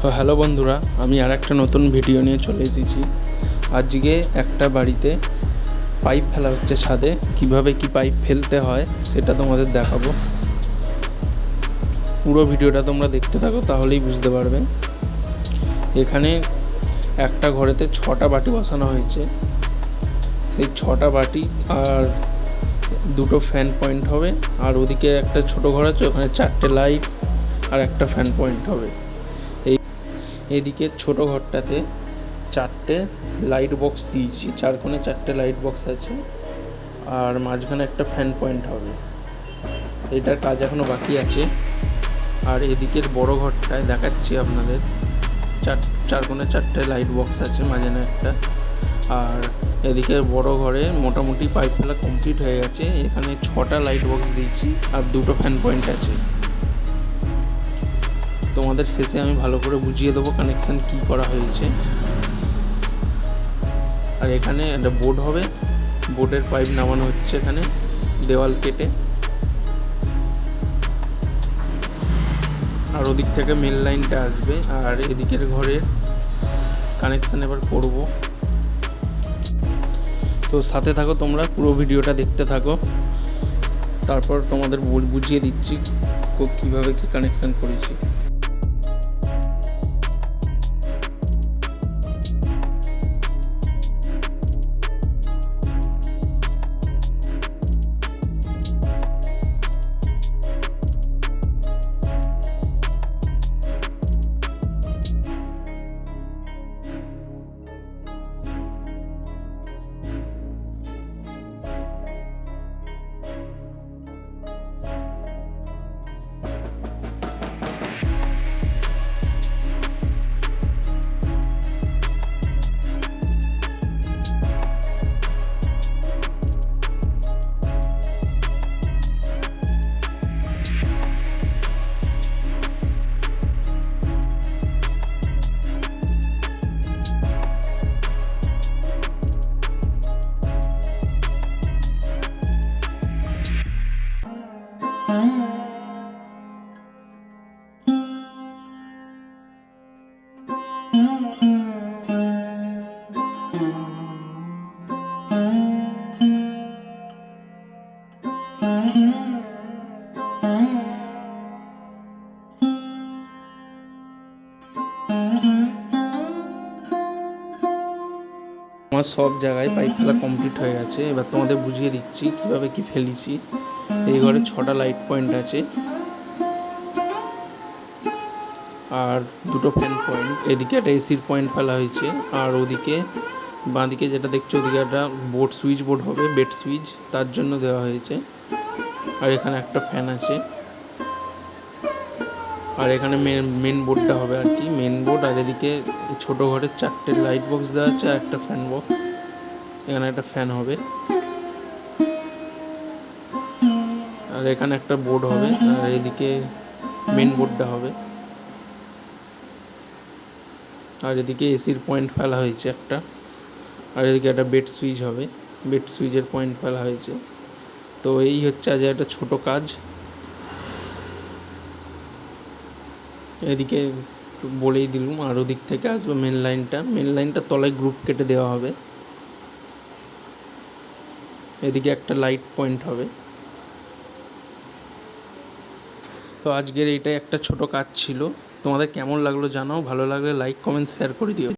তো হ্যালো বন্ধুরা, আমি আর একটা নতুন ভিডিও নিয়ে চলে এসেছি। আজকে একটা বাড়িতে পাইপ ফেলা হচ্ছে ছাদে। কিভাবে কি পাইপ ফেলতে হয় সেটা তোমাদের দেখাবো। পুরো ভিডিওটা তোমরা দেখতে থাকো, তাহলেই বুঝতে পারবে। এখানে একটা ঘরেতে 6টা বাটি বসানো হয়েছে। সেই 6টা বাটি আর 2টো ফ্যান পয়েন্ট হবে। আর ওদিকে একটা ছোট ঘর আছে, ওখানে 4টে লাইট আর একটা ফ্যান পয়েন্ট হবে। এদিকে ছোট ঘরটাতে 4টে লাইট বক্স দিয়েছি, 4 কোণে 4টে লাইট বক্স আছে আর মাঝখানে একটা ফ্যান পয়েন্ট হবে। এটার কাজ এখনও বাকি আছে। আর এদিকের বড় ঘরটায় দেখাচ্ছি আপনাদের, 4 কোণে 4টে লাইট বক্স আছে, মাঝখানে একটা। আর এদিকের বড় ঘরে মোটামুটি পাইপ ফেলা কমপ্লিট হয়ে গেছে। এখানে 6টা লাইট বক্স দিয়েছি আর 2টো ফ্যান পয়েন্ট আছে। তোমাদের শেষে আমি ভালো করে বুঝিয়ে দেবো কানেকশান কি করা হয়েছে। আর এখানে একটা বোর্ড হবে, বোর্ডের পাইপ নামানো হচ্ছে এখানে দেওয়াল কেটে। আর ওদিক থেকে মেন লাইনটা আসবে। আর এদিকের ঘরে কানেকশান এবার করব। তো সাথে থাকো, তোমরা পুরো ভিডিওটা দেখতে থাকো, তারপর তোমাদের বুঝিয়ে দিচ্ছি কীভাবে কি কানেকশান করেছি। আমার সব জায়গায় পাইপ ফেলা কমপ্লিট হয়ে গেছে। এবার তোমাদের বুঝিয়ে দিচ্ছি কিভাবে কি ফেলেছি। এই ঘরে 6টা লাইট পয়েন্ট আছে আর 2টো ফ্যান পয়েন্ট। এদিকে একটা এসির পয়েন্ট ফেলা হয়েছে। আর ওদিকে বাঁদিকে যেটা দেখছো, ওদিকে একটা বোর্ড, সুইচ বোর্ড হবে, বেড সুইচ, তার জন্য দেওয়া হয়েছে। আর এখানে একটা ফ্যান আছে। আর এখানে মেন বোর্ডটা হবে আর কি, মেন বোর্ড। আর এদিকে ছোটো ঘরে 4টে লাইট বক্স দেওয়া আছে আর একটা ফ্যান বক্স। এখানে একটা ফ্যান হবে। আর এখানে একটা বোর্ড হবে। আর এদিকে মেন বোর্ডটা হবে। আর এদিকে এসির পয়েন্ট ফেলা হয়েছে একটা। আর এদিকে একটা বেড সুইচ হবে, বেড সুইচের পয়েন্ট ফেলা হয়েছে। তো এই হচ্ছে আজ একটা ছোটো কাজ। এদিকে বলেই দিলাম। আর ওদিক থেকে আসবে মেন লাইনটা তলায় গ্রুপ কেটে দেওয়া হবে। এদিকে একটা লাইট পয়েন্ট হবে। তো আজকের এইটাই একটা ছোট কাজ ছিল। তোমাদের কেমন লাগলো জানাও, ভালো লাগলে লাইক কমেন্ট শেয়ার করে দিও।